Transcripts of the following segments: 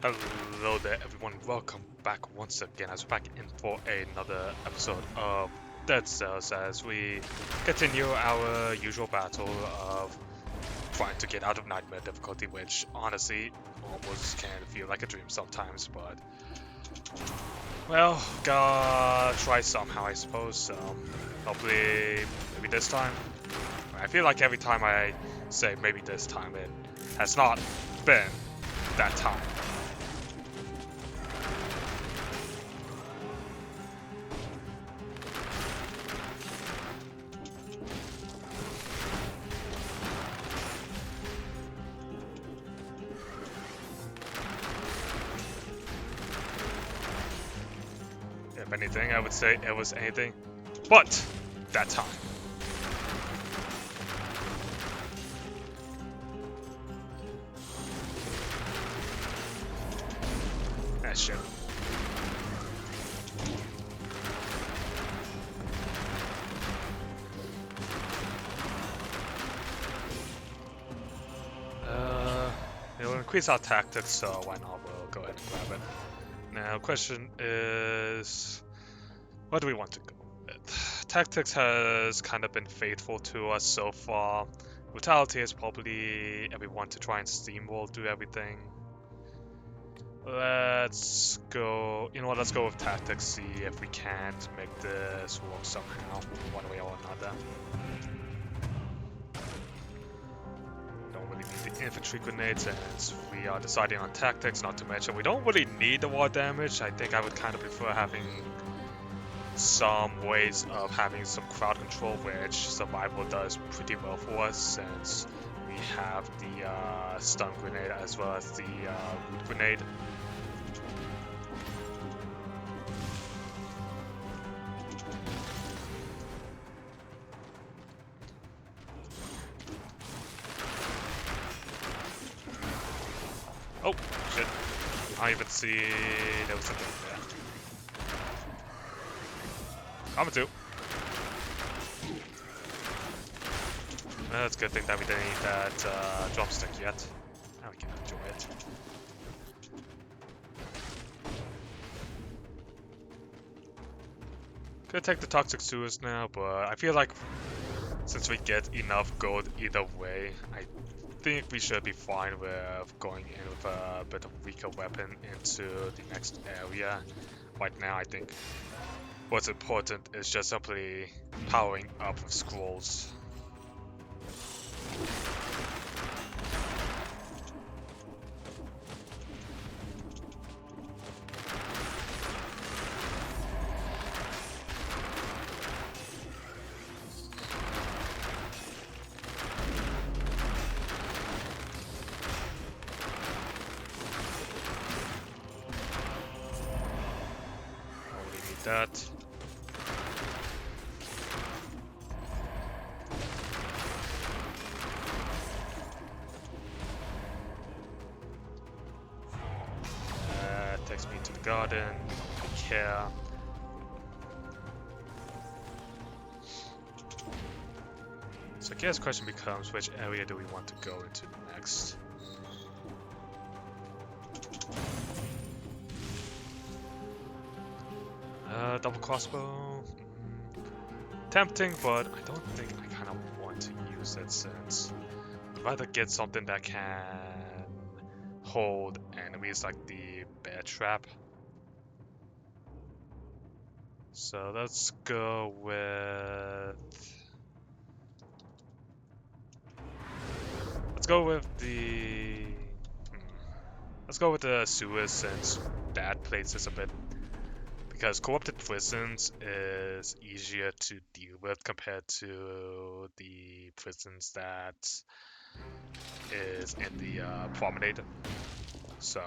Hello there everyone, welcome back once again as we're back in for another episode of Dead Cells as we continue our usual battle of trying to get out of nightmare difficulty, which honestly almost can feel like a dream sometimes, but well, gotta try somehow I suppose, so hopefully maybe this time. I feel like every time I say maybe this time it has not been that time. If anything, I would say it was anything but that time. That shit. It'll increase our tactics, so why not? We'll go ahead and grab it. Now, question is, what do we want to go with? Tactics has kind of been faithful to us so far. Brutality is probably everyone to try and steamroll through everything. Let's go, you know what, let's go with tactics, see if we can't make this work somehow, one way or another. Don't really need the infantry grenades, and we are deciding on tactics, not to mention we don't really need the raw damage. I think I would kind of prefer having some ways of having some crowd control, which survival does pretty well for us, since we have the stun grenade as well as the root grenade. Oh, shit. I even see there was something there. Coming too. That's a good thing that we didn't need that drumstick yet. Now we can enjoy it. Could take the toxic sewers now, but I feel like since we get enough gold either way, I think we should be fine with going in with a bit of weaker weapon into the next area. Right now, I think what's important is just simply powering up with scrolls. That. Takes me to the garden. Don't care. So I guess the question becomes, which area do we want to go into next? Double crossbow. Tempting, but I don't think I kind of want to use it, since I'd rather get something that can hold enemies like the bear trap. So let's go with... Let's go with the... Let's go with the sewers, since that place is a bit... Because corrupted prisons is easier to deal with compared to the prisons that is in the promenade. So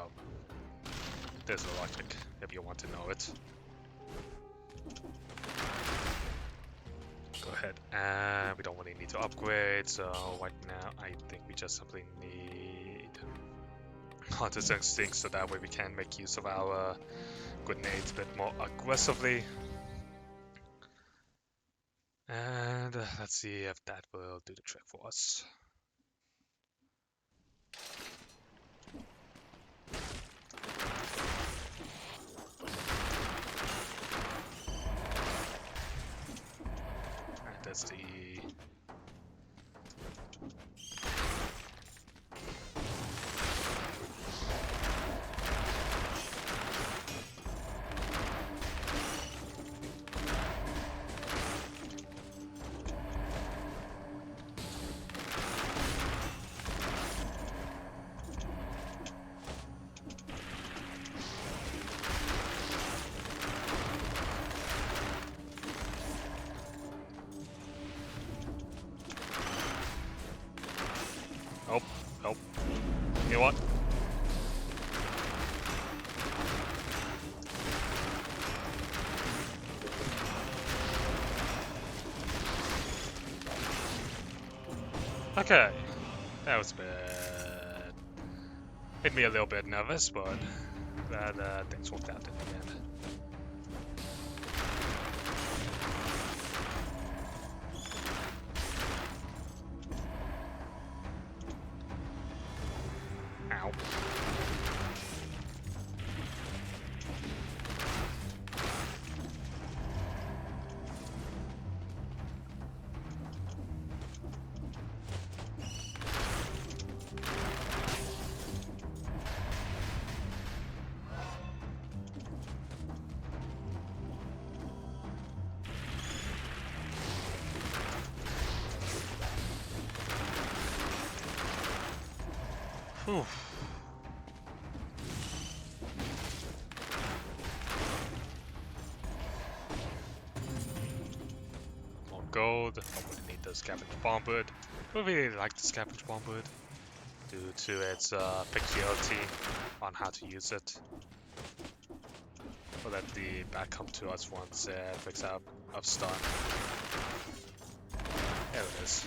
there's the logic if you want to know it. Go ahead, and we don't really need to upgrade, so right now I think we just simply need Hunter's Instinct, so that way we can make use of our grenades a bit more aggressively. And let's see if that will do the trick for us. is the... Oh, oh. You know what? Okay. That was bad. Made me a little bit nervous, but things worked out in the end. Ow. Whew. More gold. Don't really need the scavenge bomb bird. Don't really like the scavenge bomb bird due to its peculiarity on how to use it. We'll let the bat come to us once it picks out of stun. There it is.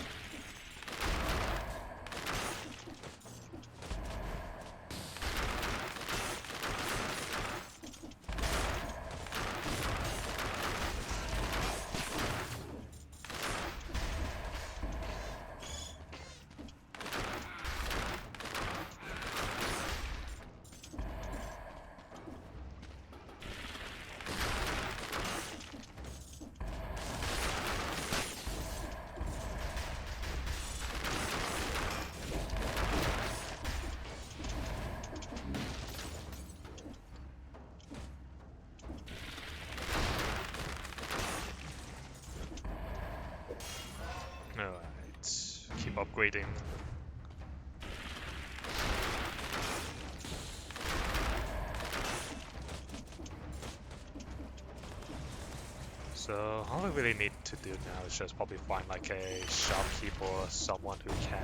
Alright, keep upgrading. So all we really need to do now is just probably find like a shopkeeper or someone who can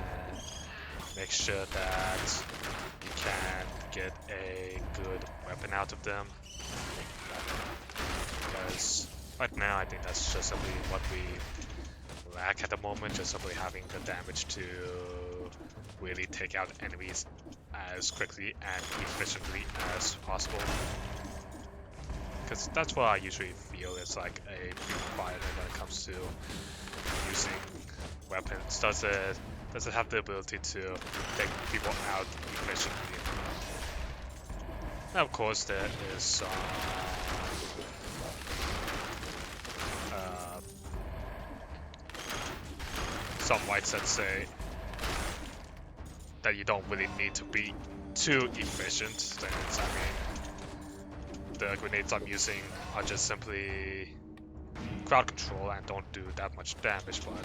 make sure that you can get a good weapon out of them. Because right now I think that's just simply what we lack at the moment, just simply having the damage to really take out enemies as quickly and efficiently as possible. Because that's what I usually feel is like a requirement when it comes to using weapons. Does it have the ability to take people out efficiently? Now, of course, there is some whites that say that you don't really need to be too efficient. Since, I mean, the grenades I'm using are just simply crowd control and don't do that much damage, but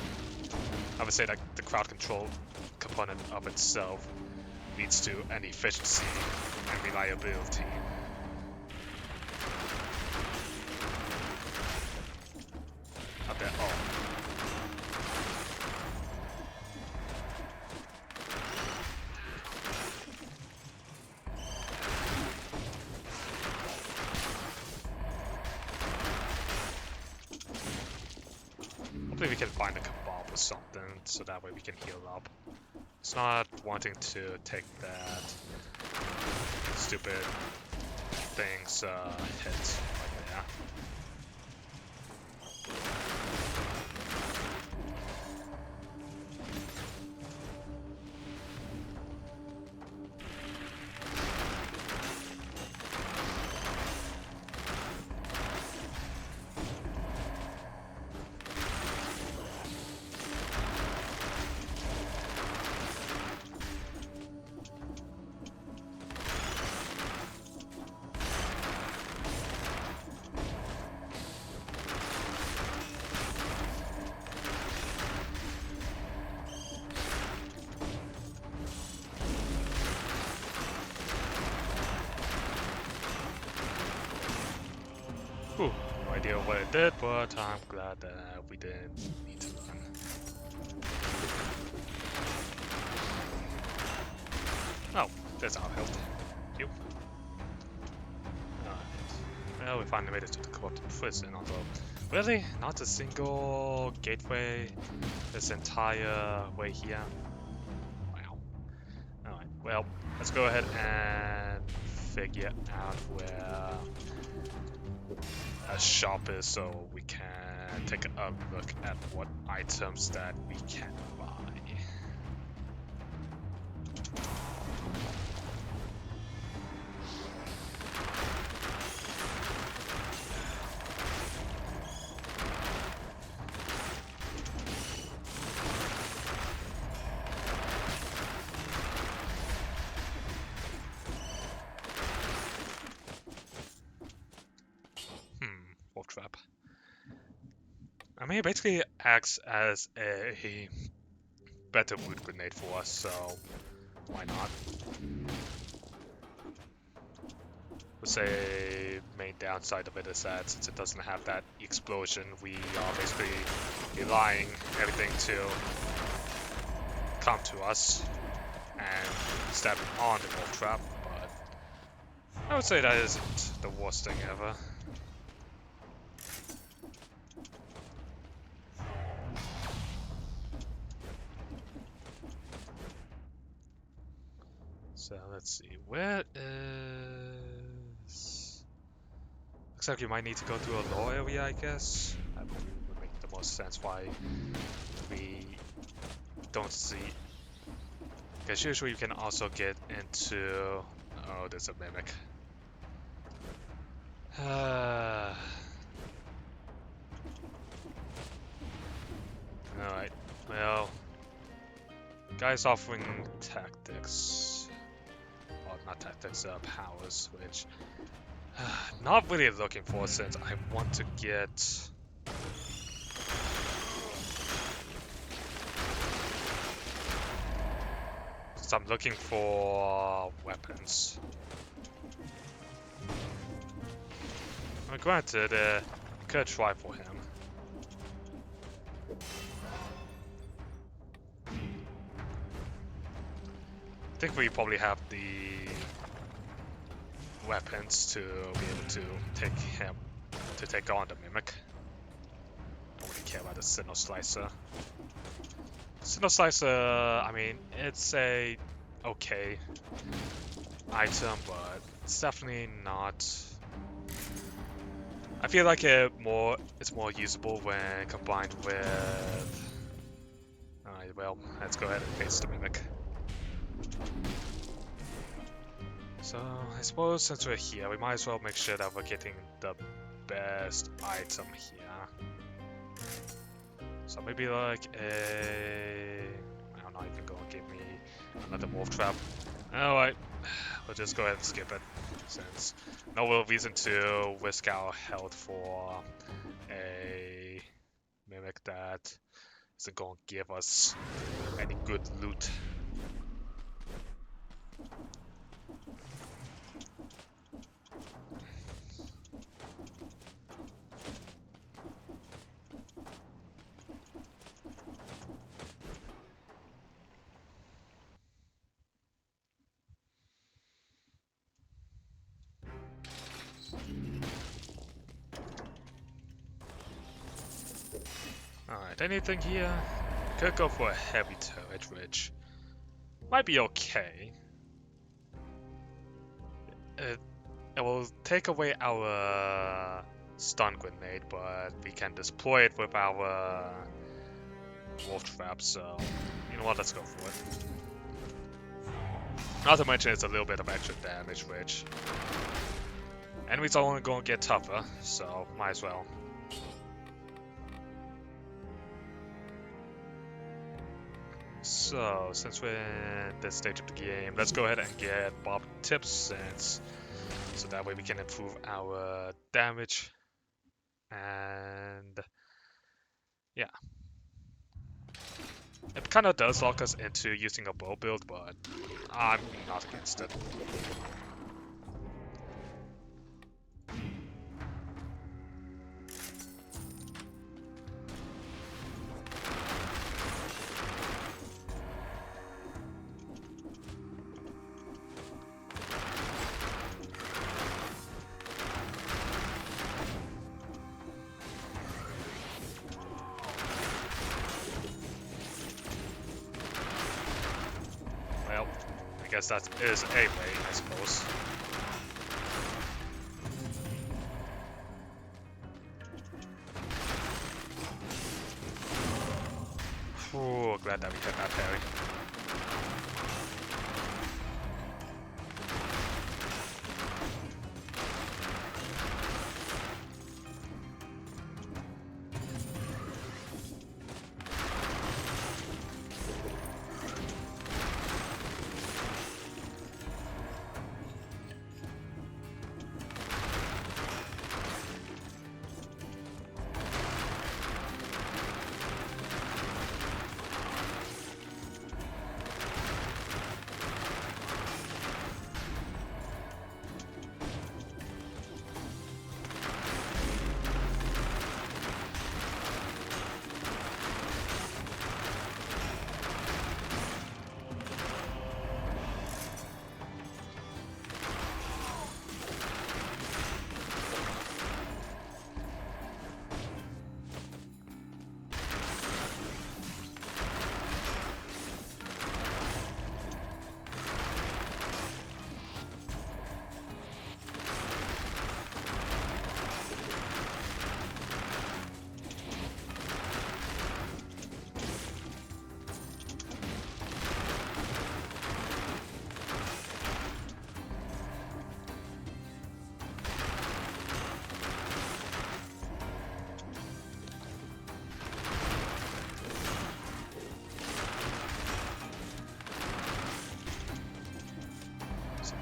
I would say that the crowd control component of itself leads to an efficiency and reliability. Up there, oh. Hopefully we can find a kebab or something, so that way we can heal up. It's not wanting to take that stupid thing's hit right there. Whew, no idea what it did, but I'm glad that we didn't need to run. Oh, there's our health. Thank you. Alright. Well, we finally made it to the corrupted prison, although really not a single gateway this entire way here. Wow. Alright, well, let's go ahead and figure out where a shop is so we can take a look at what items that we can buy. Wolf trap. I mean, it basically acts as a better wood grenade for us, so why not? Would say main downside of it is that since it doesn't have that explosion, we are basically relying everything to come to us and step on the wolf trap, but I would say that isn't the worst thing ever. So let's see, where is... Looks like you might need to go through a law area, I guess. That would make the most sense why we don't see... Because usually you can also get into... Oh, there's a mimic. Alright, well... Guy's offering tactics. Well, not tactics, powers, which... not really looking for since I want to get... Since I'm looking for weapons. Well, granted, could try for him. I think we probably have the weapons to be able to take him, to take on the mimic. Don't really care about the signal slicer. Signal slicer, I mean, it's a okay item, but it's definitely not. I feel like it's more usable when combined with. Alright, well, let's go ahead and face the mimic. So, I suppose since we're here, we might as well make sure that we're getting the best item here. So maybe like a... I don't know, you can go and give me another wolf trap. Alright, we'll just go ahead and skip it, since no real reason to risk our health for a mimic that isn't going to give us any good loot. Alright, anything here? Could go for a heavy turret, which might be okay. It will take away our stun grenade, but we can deploy it with our wolf trap, so you know what, let's go for it. Not to mention it's a little bit of extra damage, which enemies are only going to get tougher, so might as well. So, since we're in this stage of the game, let's go ahead and get Bob tips, so that way we can improve our damage. And yeah. It kind of does lock us into using a bow build, but I'm not against it. guess that is a way, I suppose. Ooh, glad that we hit that parry.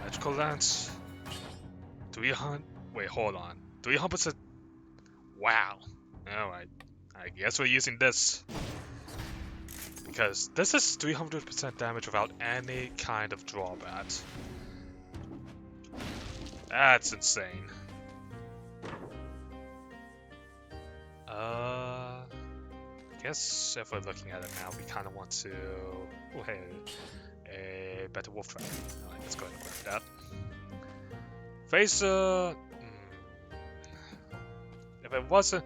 Magical lance. 300. Wait, hold on. 300%. Wow. Alright. I guess we're using this. Because this is 300% damage without any kind of drawback. That's insane. I guess if we're looking at it now, we kind of want to. Oh, hey. A better wolf trap. Alright, let's go ahead and grab that. Phaser. If it wasn't.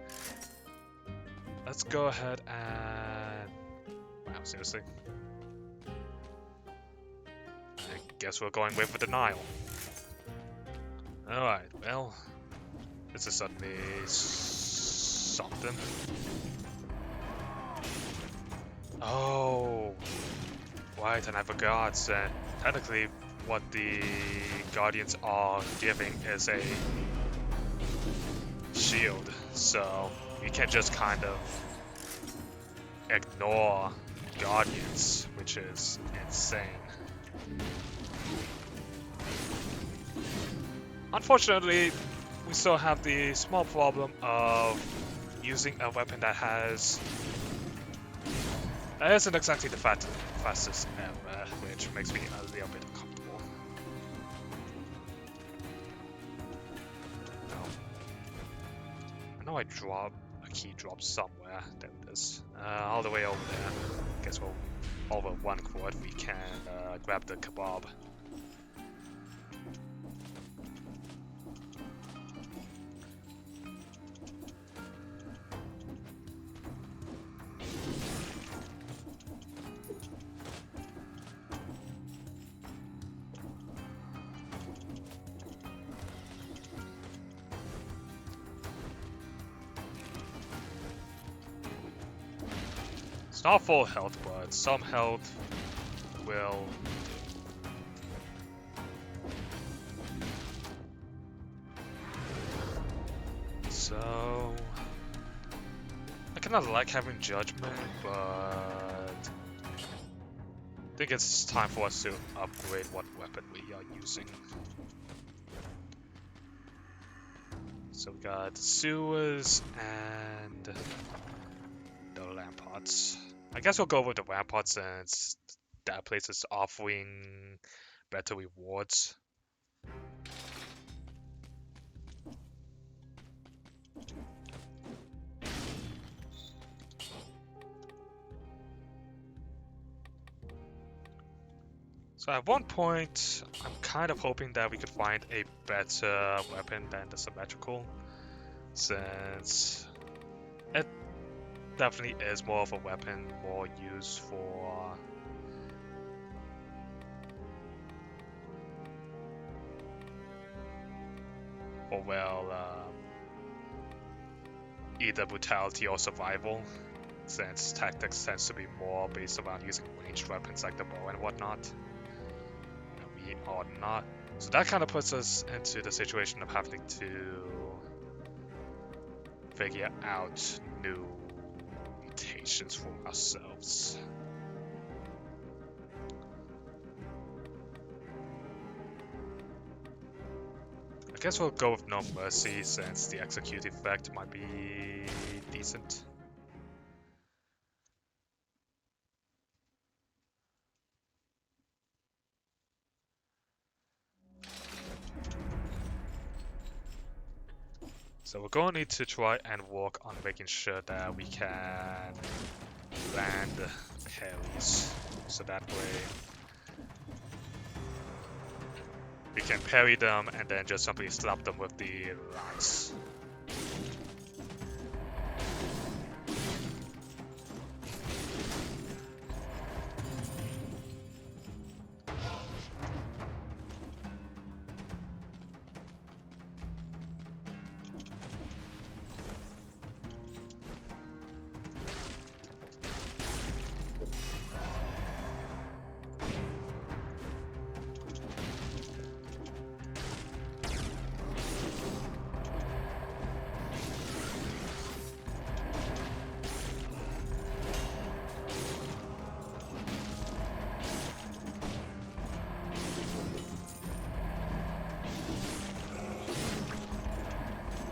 Let's go ahead and. Wow, seriously. I guess we're going with the denial. Alright, well. This is suddenly something. Oh. Right, and I forgot that technically what the Guardians are giving is a shield, so you can't just kind of ignore Guardians, which is insane. Unfortunately, we still have the small problem of using a weapon that isn't exactly the fastest ever, which makes me a little bit uncomfortable. No. I know I dropped a key drop somewhere. There it is. All the way over there. Guess we'll over one quad we can grab the kebab. Not full health, but some health will do. So I kinda like having judgment, but I think it's time for us to upgrade what weapon we are using. So we got sewers and the ramparts. I guess we'll go with the ramparts since that place is offering better rewards. So at one point, I'm kind of hoping that we could find a better weapon than the symmetrical, since it definitely is more of a weapon, more used for or well, either brutality or survival, since tactics tends to be more based around using ranged weapons like the bow and whatnot. And we are not. So that kind of puts us into the situation of having to figure out new mutations for ourselves. I guess we'll go with No Mercy since the execute effect might be decent. So we're going to need to try and work on making sure that we can land parries, so that way we can parry them and then just simply slap them with the lance.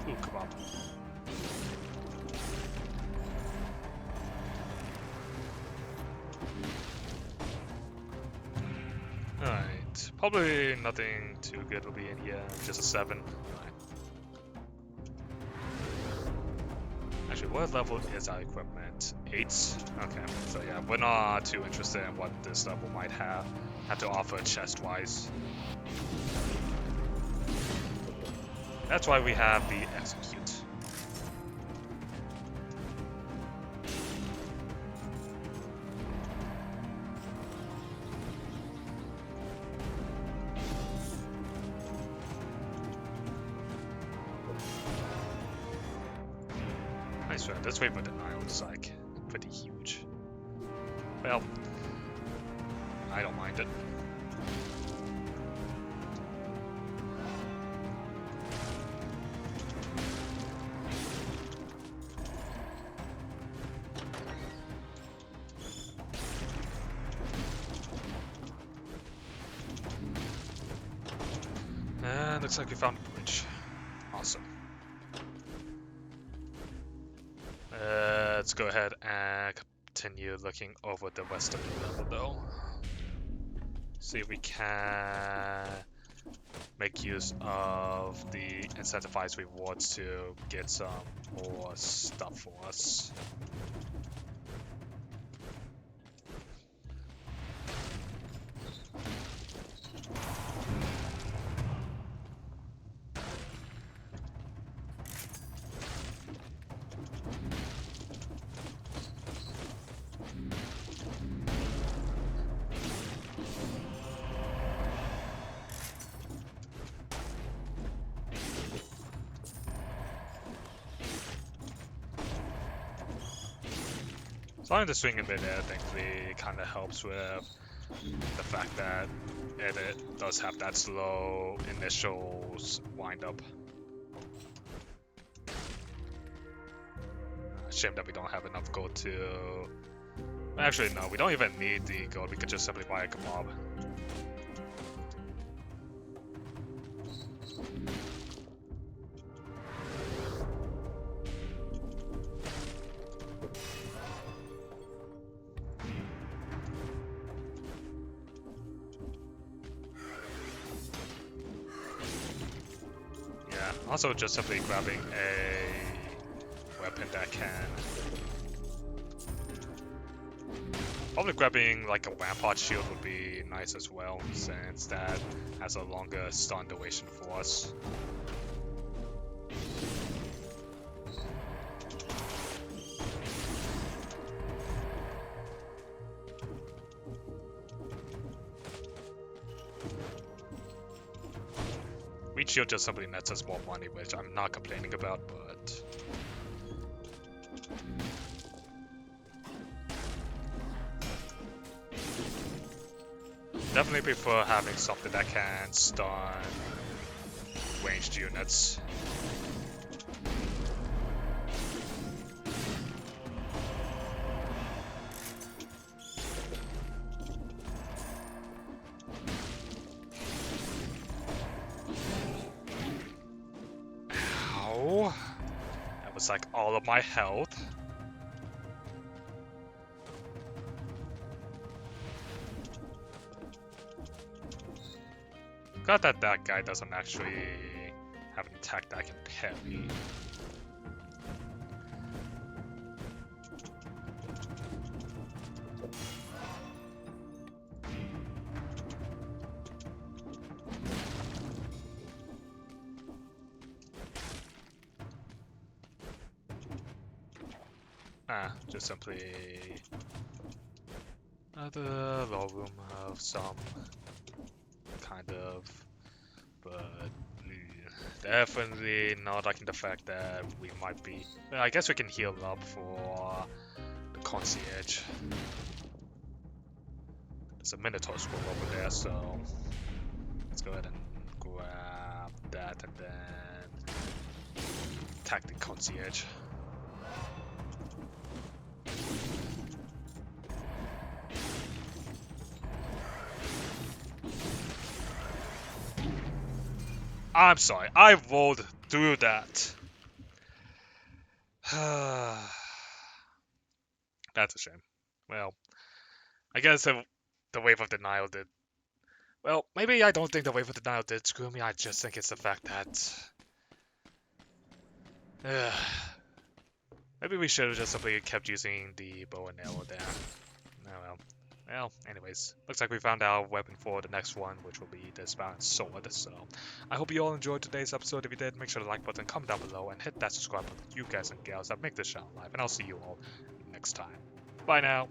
Ooh, come on. Alright, probably nothing too good will be in here, just a 7. Right. Actually, what level is our equipment? 8? Okay, so yeah, we're not too interested in what this level might have to offer chest-wise. That's why we have the execute. I swear, this wave of denial is like pretty huge. Well, I don't mind it. And looks like we found a bridge. Awesome. Let's go ahead and continue looking over the rest of the level though. See if we can make use of the incentivized rewards to get some more stuff for us. Flying the swing in midair, thankfully, kind of helps with the fact that it does have that slow initial wind up. Shame that we don't have enough gold to... Actually, no, we don't even need the gold. We could just simply buy a kebab. Also, just simply grabbing a weapon that can... Probably grabbing like a Rampart shield would be nice as well, since that has a longer stun duration for us. shield just simply nets us more money, which I'm not complaining about, but... Definitely prefer having something that can stun ranged units. Ow. That was like all of my health. Glad that that guy doesn't actually have an attack that I can parry. Just simply another low room of some kind of, but definitely not liking the fact that we might be. Well, I guess we can heal up for the concierge. There's a Minotaur scroll over there, so let's go ahead and grab that and then attack the concierge. I'm sorry, I rolled through that. That's a shame. Well, I guess the Wave of Denial did. Well, maybe I don't think the Wave of Denial did screw me, I just think it's the fact that... maybe we should have just simply kept using the bow and arrow there. Oh well. Well, anyways, looks like we found our weapon for the next one, which will be this Baron's sword. So, I hope you all enjoyed today's episode. If you did, make sure to like button, comment down below, and hit that subscribe button, you guys and gals that make this channel live. And I'll see you all next time. Bye now.